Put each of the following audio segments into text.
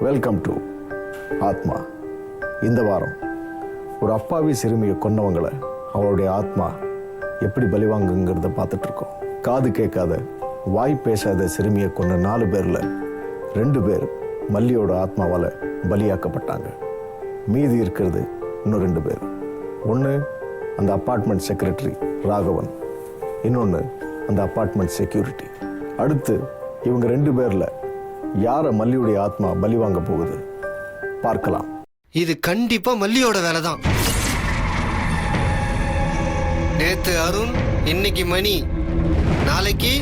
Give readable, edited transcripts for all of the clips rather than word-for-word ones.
Welcome to ஆத்மா. இந்த வாரம் ஒரு அப்பாவி சிறுமியை கொன்னவங்களை அவளுடைய ஆத்மா எப்படி பலிவாங்குங்கிறத பார்த்துட்டு இருக்கோம். காது கேட்காத வாய் பேசாத சிறுமியை கொன்ன 4 பேரில் 2 பேர் மல்லியோட ஆத்மாவால் பலியாக்கப்பட்டாங்க. மீதி இருக்கிறது இன்னும் 2 பேர். ஒன்று அந்த அப்பார்ட்மெண்ட் செக்ரட்டரி ராகவன், இன்னொன்று அந்த அப்பார்ட்மெண்ட் செக்யூரிட்டி. அடுத்து இவங்க 2 பேரில் யாரை மல்லியுடைய ஆத்மா பலி வாங்க போகுது பார்க்கலாம். இது கண்டிப்பா மல்லியோட வேலை தான். நேத்து அருண், இன்னைக்கு மணி, நாளைக்கு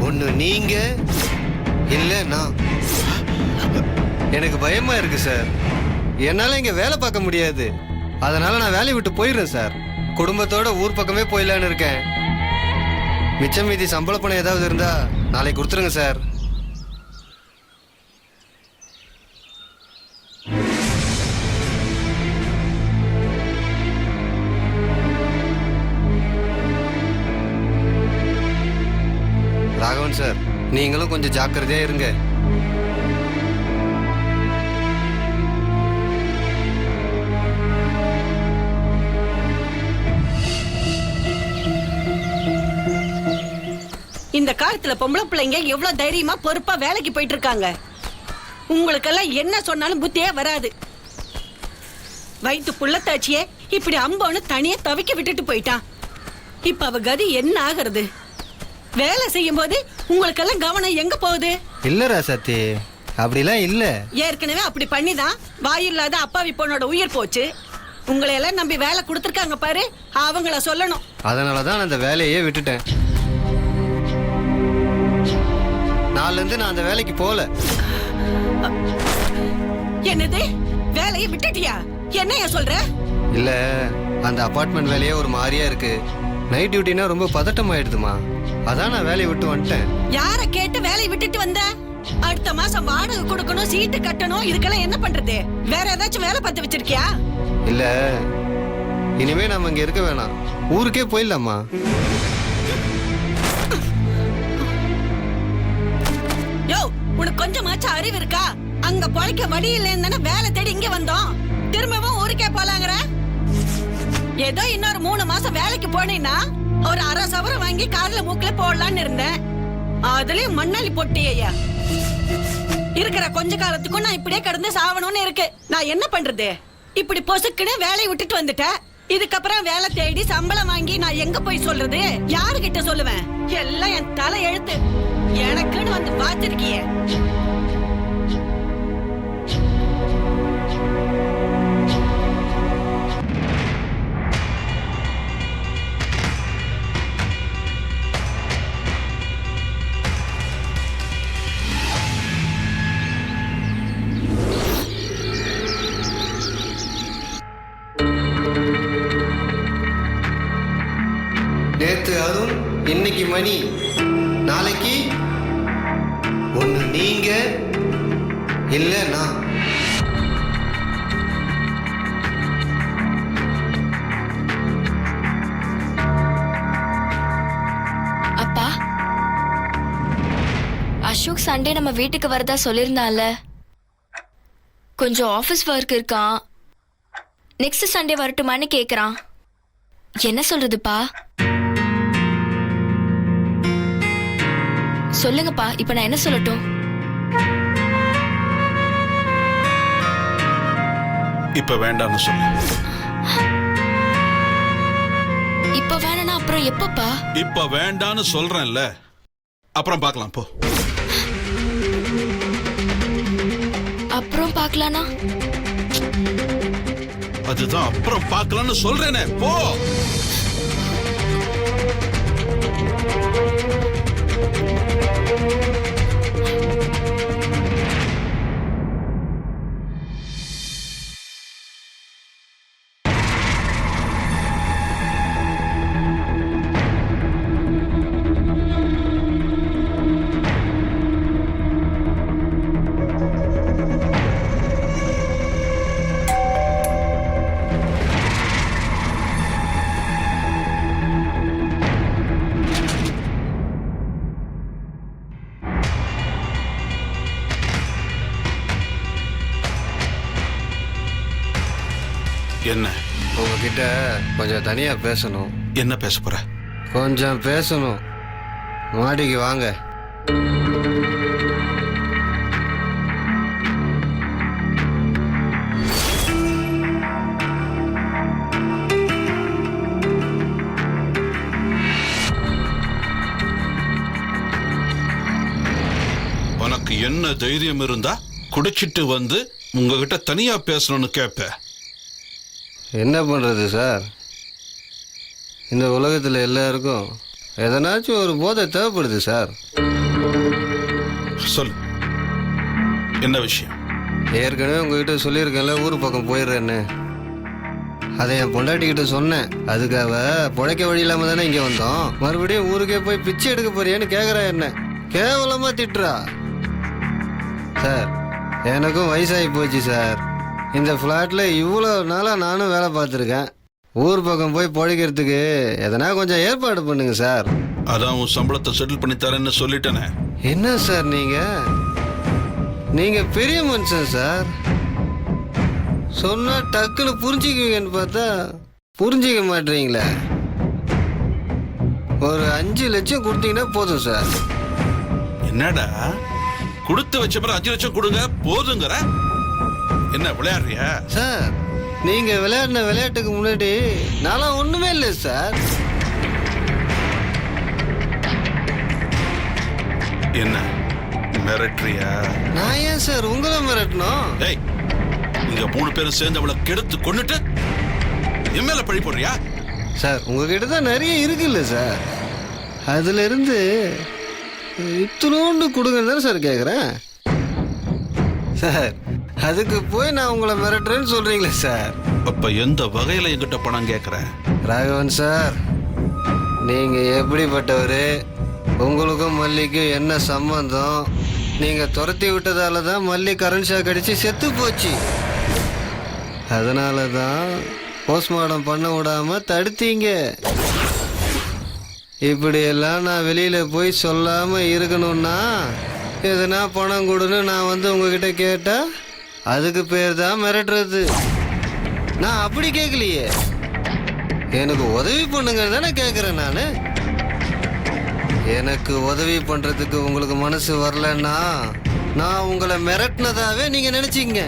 ஒண்ணு நீங்க இல்ல நான். எனக்கு பயமா இருக்கு சார். என்னால இங்க வேலை பார்க்க முடியாது. அதனால நான் வேலையை விட்டு போயிடுறேன் சார். குடும்பத்தோட ஊர் பக்கமே போயிடலான்னு இருக்கேன். மிச்சம் மீதி சம்பள பணம் ஏதாவது இருந்தா நாளைக்கு கொடுத்துருங்க சார். ராகவன் சார், நீங்களும் கொஞ்சம் ஜாக்கிரதையா இருங்க. இந்த காலத்துல பொம்பளை பிள்ளைங்க எவ்வளவு தைரியமா பொறுப்பா வேலைக்கு போயிட்டு இருக்காங்க. உங்களுக்கெல்லாம் என்ன சொன்னாலும் புத்தியே வராது. வயிற்று புள்ளத்தாச்சியே இப்படி அம்போன்னு தனியா தவிக்க விட்டுட்டு போயிட்டான். இப்ப அவ கதி என்ன ஆகுறது? வேலை செய்யும் போது உங்களுக்கெல்லாம் கவனம் எங்க போகுது? இல்ல ராசாத்தி, அப்படிலாம் இல்ல. ஏற்கனவே அப்படி பண்ணிதான் வாயில்லாத அப்பாவி பொண்ணோட உயிர் போச்சு. உங்களை எல்லாம் நம்பி வேலை கொடுத்துருக்காங்க பாரு, அவங்கள சொல்லணும். அதனாலதான் அந்த வேலையே விட்டுட்டேன். நாள்ல இருந்து நான் அந்த வேலைக்கு போல. என்னது, வேலையை விட்டுட்டியா? என்னையா சொல்ற? இல்ல, அந்த அபார்ட்மெண்ட் வேலையே ஒரு மாதிரியா இருக்கு. நைட் டியூட்டினா ரொம்ப பதட்டம் ஆயிடுதுமா. அதான் நான் வேலையை விட்டு வந்துட்டேன். யார கேட்டு வேலையை விட்டுட்டு வந்த? அடுத்த மாசம் வாடகை கொடுக்கணும், சீட்டு கட்டணும். இதுக்கெல்லாம் என்ன பண்றது? வேற ஏதாச்சும் வேலை பார்த்து வச்சிருக்கியா? இல்ல, இனிமே நம்ம இங்க இருக்க வேணாம், ஊருக்கே போயிடலாமா. யோ, உனக்கு கொஞ்சமாச்சும் அறிவு இருக்கா? அங்க பொழைக்க வழி இல்லைன்னு வேலை தேடி இங்க வந்தோம். திரும்பவும் ஊருக்கே போலாங்கிற? ஏதோ இன்னொரு 3 மாசம் வேலைக்கு போனீங்கன்னா ஒரு 1/2 சவரம் வாங்கி காதுல மூக்குல போடலான்னு இருந்தேன். அதுலயும் மண்ணாளி பொட்டியா இருக்கிற கொஞ்ச காலத்துக்கும் நான் இப்படியே கடந்து சாவணும்னு இருக்கு. நான் என்ன பண்றது? இப்படி பொசுக்குன்னு வேலையை விட்டுட்டு வந்துட்டேன். இதுக்கப்புறம் வேலை தேடி சம்பளம் வாங்கி நான் எங்க போய் சொல்றது? யாருகிட்ட சொல்லுவேன்? எல்லாம் என் தலை எழுத்து. எனக்குன்னு வந்து பாத்திருக்கியே. நேத்து அருண், இன்னைக்கு மணி, நாளைக்கு ஒண்ணு நீங்க இல்ல நான். அப்பா, அசோக் சண்டே நம்ம வீட்டுக்கு வரதா சொல்லியிருந்தான்ல. கொஞ்சம் ஆபீஸ் ஒர்க் இருக்கான். நெக்ஸ்ட் சண்டே வரட்டுமான்னு கேக்குறான். என்ன சொல்றதுப்பா? சொல்லுங்கப்பா, இப்ப நான் என்ன சொல்லட்டும்? இப்ப வேண்டாம்னு சொல்லு. இப்ப வேணா அப்புறம் எப்பப்பா? இப்ப வேண்டாம்னு சொல்றேன்ல, அப்புறம் பார்க்கலாம் போ. அப்புறம் பார்க்கலானா? அதுதான் அப்புறம் பார்க்கலாம்னு சொல்றேனே, போ. என்ன உங்ககிட்ட கொஞ்சம் தனியா பேசணும். என்ன பேச போற? கொஞ்சம் பேசணும். மாடிக்கு வாங்க. உனக்கு என்ன தைரியம் இருந்தா குடிச்சிட்டு வந்து உங்ககிட்ட தனியா பேசணும்னு கேட்ப? என்ன பண்றது சார், இந்த உலகத்துல எல்லாருக்கும் எதனாச்சும் ஒரு போதை தேவைப்படுது சார். சொல்லு, என்ன விஷயம்? ஏற்கனவே உங்ககிட்ட சொல்லியிருக்கேன்ல ஊர் பக்கம் போயிடுறேன்னு. அதை என் பொண்டாட்டிக்கிட்ட சொன்னேன். அதுக்காக பிழைக்க வழி இல்லாம தானே இங்க வந்தோம். மறுபடியும் ஊருக்கே போய் பிச்சை எடுக்க போறியான்னு கேக்குறா. என்ன கேவலமா திட்டுறா. சார், எனக்கும் வயசாகி போச்சு சார். இந்த ஃப்ளாட்ல இவ்வளோ நாளாக நானும் வேலை பார்த்துருக்கேன். ஊர் பக்கம் போய் பிழைக்கிறதுக்கு எதனா கொஞ்சம் ஏற்பாடு பண்ணுங்க சார். அதான் உன் சம்பளத்தை செட்டில் பண்ணி தரேன்னு சொல்லிட்டேனே. என்ன சார் நீங்க பெரிய மனுஷன் சார். சொன்னா டக்குன்னு புரிஞ்சுக்குவீங்கன்னு பார்த்தா புரிஞ்சிக்க மாட்டீங்களே. ஒரு 5 லட்சம் கொடுத்தீங்கன்னா போதும் சார். என்னடா கொடுத்து வச்ச பிறகு 5 லட்சம் கொடுங்க போதுங்கிற? என்ன விளையாடுறியா? சார், நீங்க விளையாடின விளையாட்டுக்கு முன்னாடி நான்லாம் ஒண்ணுமே இல்லை சார். என்ன மிரட்டுறியா? நான் ஏன் சார் உங்களை மிரட்டணும்? டேய், இங்க 3 பேரும் சேர்ந்து அவளை கெடுத்து கொன்னுட்டு என் மேல பழி போடுறியா? சார், உங்ககிட்ட தான் நிறைய இருக்குல்ல சார். அதுல இருந்து இத்தனோண்டு கொடுங்கன்னு தானே சார் கேட்குறேன். சார், அதுக்கு போய் நான் உங்களை மிரட்டுறேன்னு சொல்றீங்களே சார். அப்ப எந்த வகையில என்கிட்ட பணம் கேட்கற? ராகவன் சார், நீங்க எப்படிப்பட்டவர்? உங்களுக்கும் மல்லிக்கும் என்ன சம்பந்தம்? நீங்க துரத்தி விட்டதால தான் மல்லி கரண்ட் ஷாக் அடிச்சு செத்து போச்சு. அதனால தான் போஸ்ட்மார்ட்டம் பண்ண விடாம தடுத்தீங்க. இப்படியெல்லாம் நான் வெளியில போய் சொல்லாம இருக்கணும்னா எதுனா பணம் கொடுன்னு நான் வந்து உங்ககிட்ட கேட்டா அதுக்கு பேர் தான் மிரட்டுறது. நான் அப்படி கேட்கலையே, எனக்கு உதவி பண்ணுங்க தானே கேட்குறேன். எனக்கு உதவி பண்றதுக்கு உங்களுக்கு மனசு வரலன்னா நான் உங்களை மிரட்டினதாவே நீங்க நினைச்சீங்க.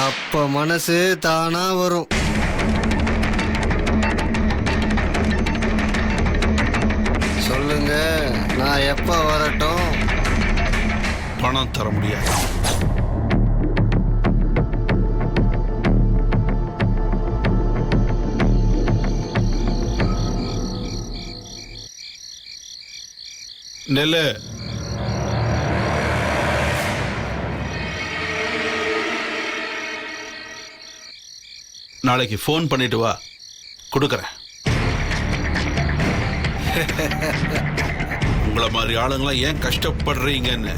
அப்ப மனசு தானா வரும். சொல்லுங்க, நான் எப்ப வரட்டும்? பணம் தர முடியாது. நெல்லு, நாளைக்கு ஃபோன் பண்ணிட்டு வா, கொடுக்கறேன். உங்களை மாதிரி ஆளுங்களாம் ஏன் கஷ்டப்படுறீங்கன்னு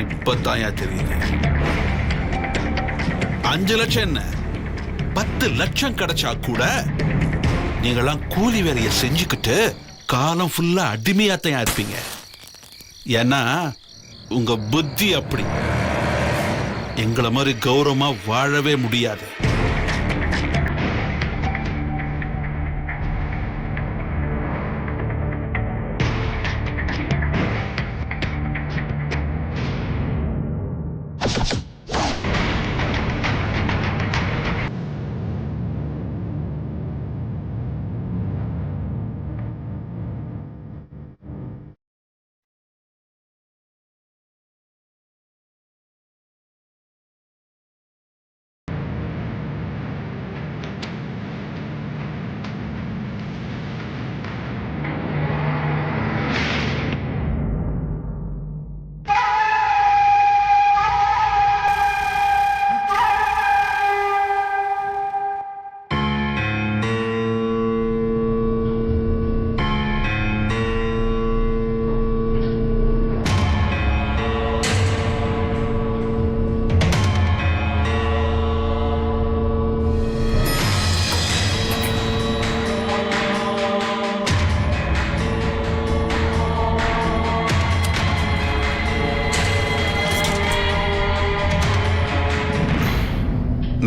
இப்பதான் ஏன் தெரியுது. 5 லட்சம் என்ன 10 லட்சம் கிடைச்சா கூட நீங்களாம் கூலி வேலையை செஞ்சுக்கிட்டு காலம் ஃபுல்லா அடிமையாத்தான் இருப்பீங்க. ஏன்னா உங்க புத்தி அப்படி. எங்களை மாதிரி கௌரவமா வாழவே முடியாது.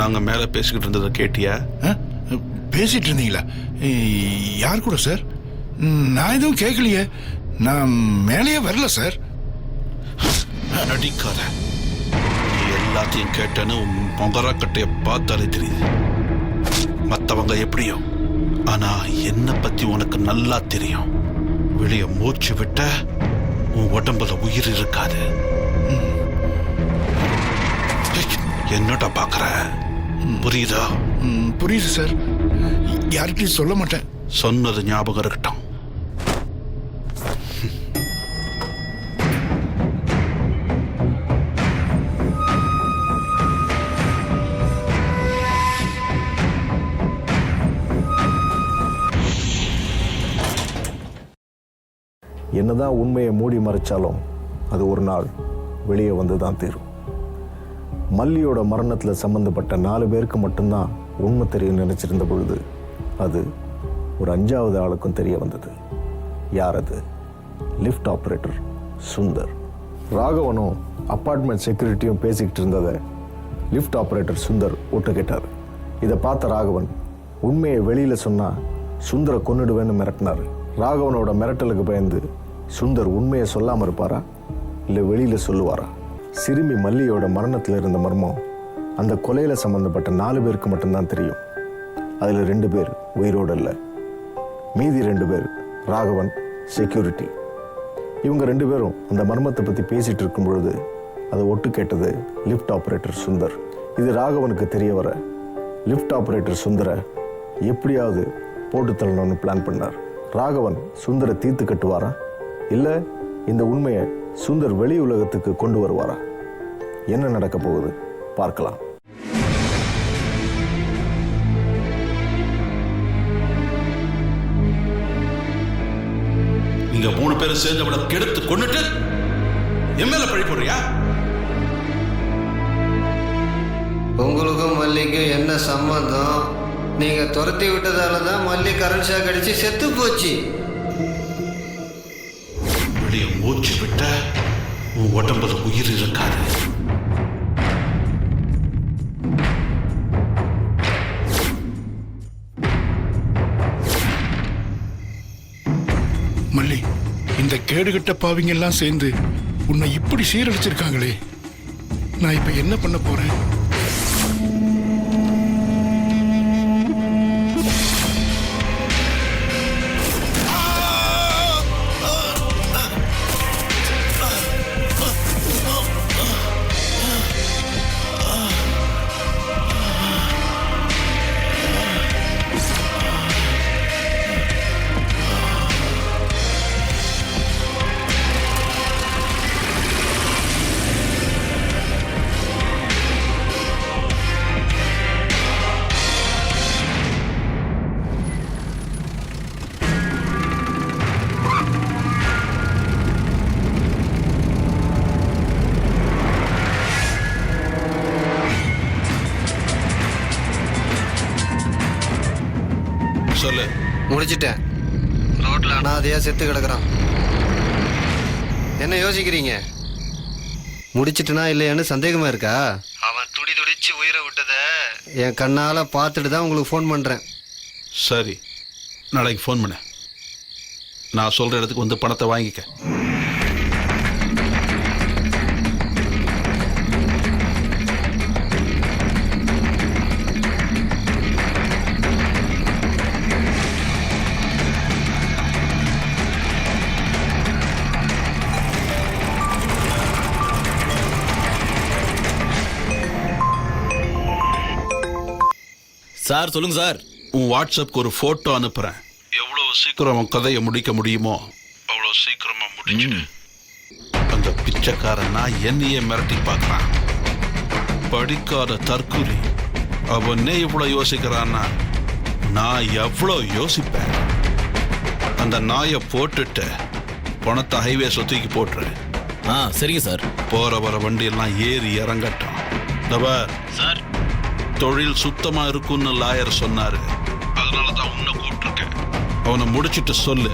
நாங்க மேல பேசிக்கிட்டு இருந்ததை கேட்டியா? பேசிட்டு இருந்தீங்களா? யார் கூட சார்? நான் எதுவும் கேட்கலையே. நான் மேலேயே வரல சார். நடிக்காத. நீ எல்லாத்தையும் கேட்டேன்னு உன் மொகரக்கட்டைய பார்த்தாலே தெரியுது. மற்றவங்க எப்படியோ, ஆனா என்னை பத்தி உனக்கு நல்லா தெரியும். வெளியே மூச்சு விட்ட உன் உடம்புல உயிர் இருக்காது. என்னடா பாக்குற? புரியுதா? புரியுது சார். யார்கிட்டையும் சொல்ல மாட்டேன். சொன்னது ஞாபகம் இருக்கட்டும். என்னதான் உண்மையை மூடி மறைச்சாலும் அது ஒரு நாள் வெளியே வந்து தான் தீரும். மல்லியோட மரணத்தில் சம்பந்தப்பட்ட 4 பேருக்கு மட்டும்தான் உண்மை தெரியும் நினைச்சிருந்த பொழுது அது ஒரு 5வது ஆளுக்கும் தெரிய வந்தது. யார் அது? Lift operator Sundar. ராகவனும் அப்பார்ட்மெண்ட் செக்யூரிட்டியும் பேசிக்கிட்டு இருந்ததை லிஃப்ட் ஆப்ரேட்டர் சுந்தர் ஒட்டு கேட்டார். இதை பார்த்த ராகவன் உண்மையை வெளியில் சொன்னால் சுந்தரை கொன்னுடுவேன்னு மிரட்டினார். ராகவனோட மிரட்டலுக்கு பயந்து சுந்தர் உண்மையை சொல்லாமல் இருப்பாரா இல்லை வெளியில் சொல்லுவாரா? சிறுமி மல்லியோட மரணத்தில் இருந்த மர்மம் அந்த கொலையில் சம்பந்தப்பட்ட 4 பேருக்கு மட்டும்தான் தெரியும். அதில் 2 பேர் உயிரோடு இல்லை. மீதி 2 பேர் ராகவன், செக்யூரிட்டி. இவங்க 2 பேரும் அந்த மர்மத்தை பற்றி பேசிகிட்டு இருக்கும் பொழுது அதை ஒட்டு கேட்டது லிஃப்ட் ஆப்ரேட்டர் சுந்தர். இது ராகவனுக்கு தெரிய வர லிஃப்ட் ஆப்ரேட்டர் சுந்தரை எப்படியாவது போட்டு தள்ளணும்னு பிளான் பண்ணார். ராகவன் சுந்தரை தீர்த்து கட்டுவாரா இல்லை இந்த உண்மையை சுந்தர் வெளி உலகத்துக்கு கொண்டு வருவாரா? என்ன நடக்க போகுது பார்க்கலாம். நீங்க 3 பேரும் சேர்ந்து அவளை கெடுத்து கொன்னுட்டு என் மேல பழி போடுறியா? உங்களுக்கும் மல்லிக்கும் என்ன சம்பந்தம்? நீங்க துரத்தி விட்டதால தான் மல்லி கரண்ட் ஷாக் அடிச்சு செத்து போச்சு. வெளியே மூச்சு விட்ட உன் உடம்புல உயிர் இருக்காது. மல்லி, இந்த கேடுகட்ட பாவிங்க எல்லாம் சேர்ந்து உன்னை இப்படி சீரழிச்சிருக்காங்களே, நான் இப்ப என்ன பண்ண போறேன்? சொல்லு. முடிச்சிட்டேன். ரோட்ல அனாதையா செத்து கிடக்குறான். என்ன யோசிக்கிறீங்க? முடிச்சிட்டுனா இல்லையான்னு சந்தேகமா இருக்கா? அவன் துடி துடிச்சு உயிரை விட்டத என் கண்ணால பார்த்துட்டு தான் உங்களுக்கு ஃபோன் பண்றேன். சரி, நாளைக்கு ஃபோன் பண்ண. நான் சொல்ற இடத்துக்கு வந்து பணத்தை வாங்கிக்க. சார் சொல்லுங்க சார். உன் வாட்ஸ்அப்க்கு ஒரு போட்டோ அனுப்புறேன். எவ்வளவு சீக்கிரம் உன் கதையை முடிக்க முடியுமோ அவ்வளவு சீக்கிரமா முடிச்சிடு. அந்த பிச்சைக்காரன் நான் என்னையே மிரட்டி பார்க்கறான். படிக்காத தற்குறி அவனே இவ்வளவு யோசிக்கிறான்னா நான் எவ்வளவு யோசிப்பேன். அந்த நாயை போட்டுட்டு பணத்தை ஹைவே சுத்திக்கு போட்டுரு. சரிங்க சார். போற வர வண்டியெல்லாம் ஏறி இறங்கட்டும். சார், தொழில் சுத்தமா இருக்கும்னு லாயர் சொன்னாரு. அதனாலதான் உன்னை கூப்பிட்டுருக்கேன். அவனை முடிச்சிட்டு சொல்லு,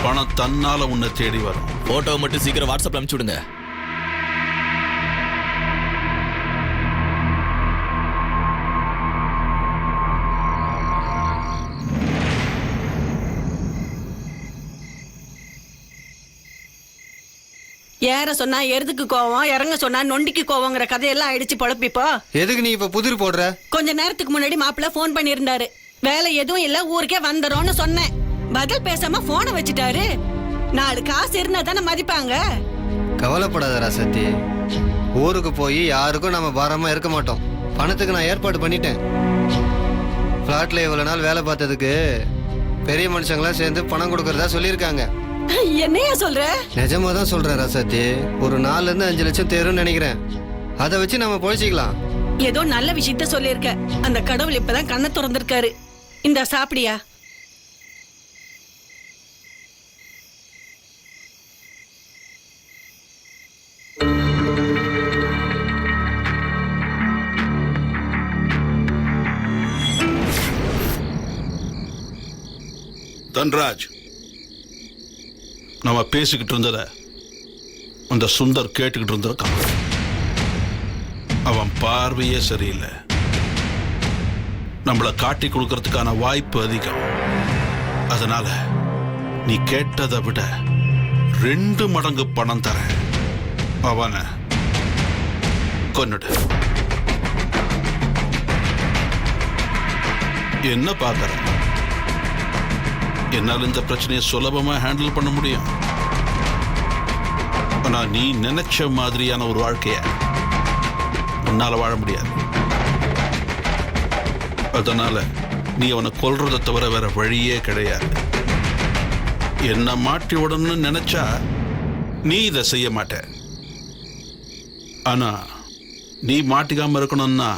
பணம் தன்னால உன்னை தேடி வரும். போட்டோ மட்டும் சீக்கிரம் வாட்ஸ்அப்ல அனுப்பிச்சு விடுங்க. ஏற சொன்னா எருதுக்கு கோவம், இறங்க சொன்னா நொண்டிக்கு கோவங்கிற கதையெல்லாம் ஆயிடுச்சு பொழப்பிப்போ. எதுக்கு நீ இப்ப புதிர் போடுற? கொஞ்ச நேரத்துக்கு முன்னாடி மாப்பிள்ள போன் பண்ணியிருந்தாரு. வேலை எதுவும் இல்ல, ஊருக்கே வந்துடும்னு சொன்னேன். பதில் பேசாம போனை வச்சுட்டாரு. 4 காசு இருந்தா தானே மதிப்பாங்க. கவலைப்படாத ராசாத்தி, ஊருக்கு போய் யாருக்கும் நம்ம பாரமா இருக்க மாட்டோம். பணத்துக்கு நான் ஏற்பாடு பண்ணிட்டேன். பிளாட்ல இவ்வளவு நாள் வேலை பார்த்ததுக்கு பெரிய மனுஷங்களாம் சேர்ந்து பணம் கொடுக்கறதா சொல்லியிருக்காங்க. என்னையா சொல்ற? நிஜமா தான் சொல்றேன் ராசாத்தி. ஒரு 4 இருந்து 5 லட்சம் தேரும்னு நினைக்கிறேன். அதை வச்சு நம்ம பொழைச்சிக்கலாம். ஏதோ நல்ல விஷயத்த சொல்லியிருக்க. அந்த கடவுள் இப்பதான் கண்ணை திறந்திருக்காரு. இந்த சாப்பிடியா? தன்ராஜ், நம்ம பேசிக்கிட்டு இருந்தத அந்த சுந்தர் கேட்டுக்கிட்டு இருந்திருக்கான். அவன் பார்வையே சரியில்லை. நம்மளை காட்டி கொடுக்கறதுக்கான வாய்ப்பு அதிகம். அதனால நீ கேட்டதை விட 2 மடங்கு பணம் தரேன். அவனை கொன்னுடு. என்ன பார்க்கற? என்னால் இந்த பிரச்சனையை சுலபமா ஹேண்டில் பண்ண முடியும். ஆனா நீ நினைச்ச மாதிரியான ஒரு வாழ்க்கைய உன்னால வாழ முடியாது. அதனால நீ அவனை கொல்றதை தவிர வேற வழியே கிடையாது. என்ன மாட்டி விடணும்னு நினைச்சா நீ இதை செய்ய மாட்ட. ஆனா நீ மாட்டிக்காம இருக்கணும்னா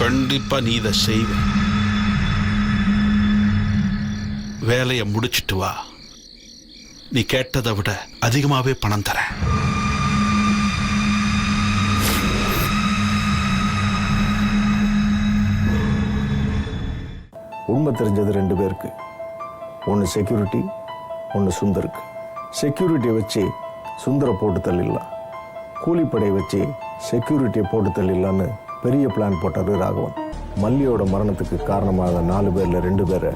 கண்டிப்பா நீ இதை செய்வ. வேலையை முடிச்சிட்டு வா. நீ கேட்டதை விட அதிகமாவே பணம் தரேன். உண்மை தெரிஞ்சது 2 பேருக்கு. ஒன்று செக்யூரிட்டி, ஒன்று சுந்தருக்கு. செக்யூரிட்டியை வச்சு சுந்தரை போட்டு தள்ளிடலாம், கூலிப்படையை வச்சு செக்யூரிட்டியை போட்டு தள்ளிடலான்னு பெரிய பிளான் போட்டாரு ராகவன். மல்லியோட மரணத்துக்கு காரணமாக 4 பேரில் 2 பேரை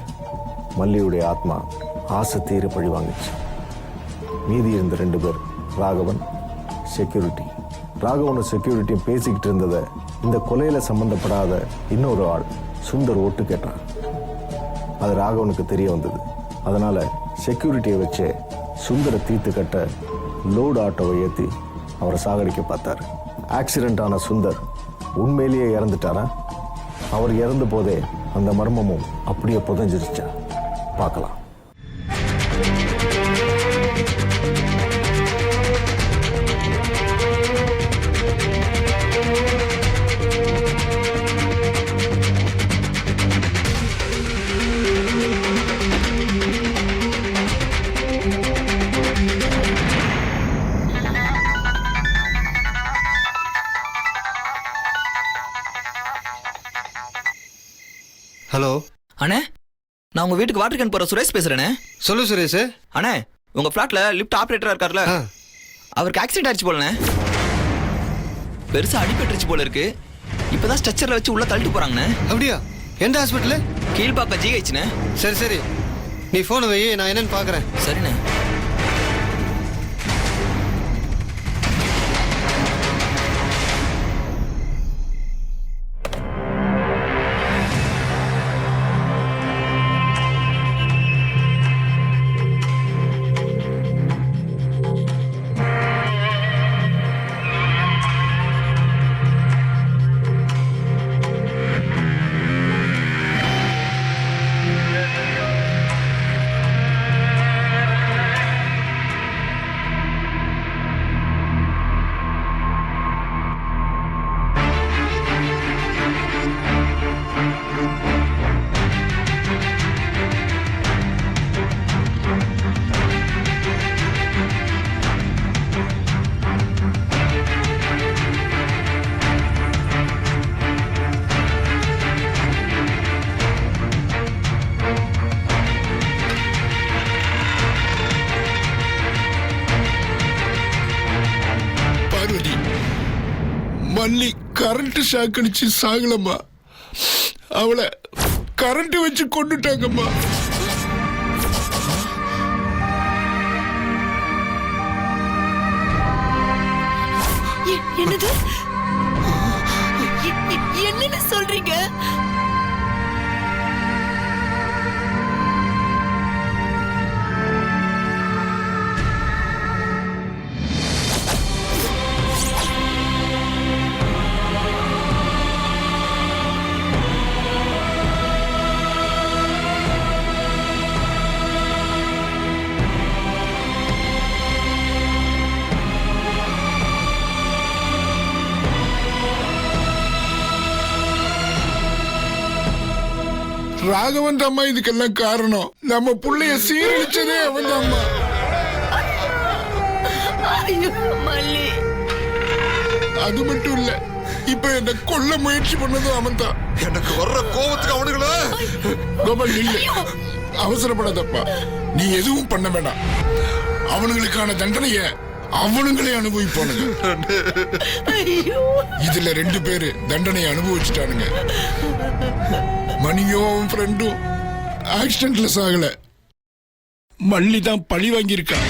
மல்லியுடைய ஆத்மா ஆசை தீர பழி வாங்கிச்சு. மீதி இருந்த 2 பேர் ராகவன், செக்யூரிட்டி. ராகவனும் செக்யூரிட்டியும் பேசிக்கிட்டு இருந்ததை இந்த கொலையில சம்பந்தப்படாத இன்னொரு ஆள் சுந்தர் ஒட்டு கேட்டான். அது ராகவனுக்கு தெரிய வந்தது. அதனால செக்யூரிட்டியை வச்சு சுந்தரை தீர்த்து கட்ட லோடு ஆட்டோவை ஏற்றி அவரை சாகடிக்க பார்த்தாரு. ஆக்சிடென்ட் ஆன சுந்தர் உண்மையிலேயே இறந்துட்டாரா? அவர் இறந்த போதே அந்த மர்மமும் அப்படியே புதைஞ்சிருச்சா? பார்க்கலாம். ஹலோ அண்ணே, நான் உங்க வீட்டுக்கு வாட்டர் கேன் போற சுரேஷ் பேசுறேனே. சொல்லு சுரேஷ். அண்ணே, உங்க பிளாட்ல லிஃப்ட் ஆபரேட்டரா இருக்கார்ல, அவருக்கு ஆக்சிடென்ட் ஆயிடுச்சு போலண்ணே. பெருசா அடிபட்டுருச்சு போல இருக்கு. இப்பதான் ஸ்ட்ரெச்சர்ல வச்சு உள்ள தள்ளிட்டு போறாங்கண்ணே. அப்படியா? எந்த ஹாஸ்பிட்டலு? கீழ்பாக்கம் ஜிஹெச்ண்ணே. சரி சரி, நீ போன் வை, நான் என்னன்னு பாக்குறேன். சரிண்ணே. மல்லி கரண்ட் ஷாக் அடிச்சு சாகலம்மா. அவளை கரண்ட் வச்சு கொண்டுட்டாங்கம்மா. என்னது என்னன்னு சொல்றீங்க? ராகவன் அம்மா இதுக்கெல்லாம் காரணம். நம்ம புள்ளைய சீரழிச்சதே அவன் அம்மா. மல்லி, அது மட்டும் இல்ல, இப்ப என்ன கொல்ல முயற்சி பண்ணதும் அவன் தான். எனக்கு வர்ற கோபத்துக்கு அவனுங்கள கோபால் இல்ல, அவசரப்படாதப்பா. நீ எதுவும் பண்ண வேண்டாம். அவனுங்களுக்கான தண்டனைய அவனுங்களே அனுபவிப்பானுங்க. இதுல 2 பேரு தண்டனையை அனுபவிச்சுட்டானுங்க. மணியும் அவன் ஃப்ரெண்டும் ஆக்சிடென்ட்ல சாகல, மல்லி தான் பழி வாங்கியிருக்கான்.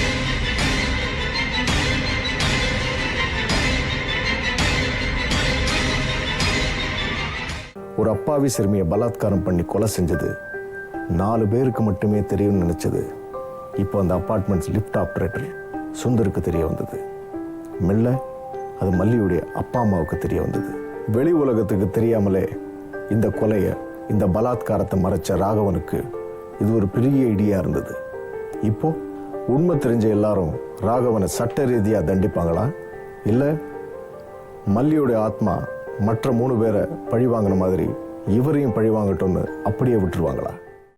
ஒரு அப்பாவி சிறுமியை பலாத்காரம் பண்ணி கொலை செஞ்சது 4 பேருக்கு மட்டுமே தெரியும்னு நினைச்சது இப்போ அந்த அப்பார்ட்மெண்ட்ஸ் லிஃப்ட் ஆப்ரேட்டர் சுந்தருக்கு தெரிய வந்தது. மெல்ல அது மல்லியுடைய அப்பா அம்மாவுக்கு தெரிய வந்தது. வெளி உலகத்துக்கு தெரியாமலே இந்த கொலையை, இந்த பலாத்காரத்தை மறைச்ச ராகவனுக்கு இது ஒரு பெரிய இடியா இருந்தது. இப்போ உண்மை தெரிஞ்ச எல்லாரும் ராகவனை சட்ட ரீதியா தண்டிப்பாங்களா, இல்ல மல்லியோட ஆத்மா மற்ற 3 பேரை பழி வாங்கின மாதிரி இவரையும் பழி வாங்கட்டும்னு அப்படியே விட்டுருவாங்களா?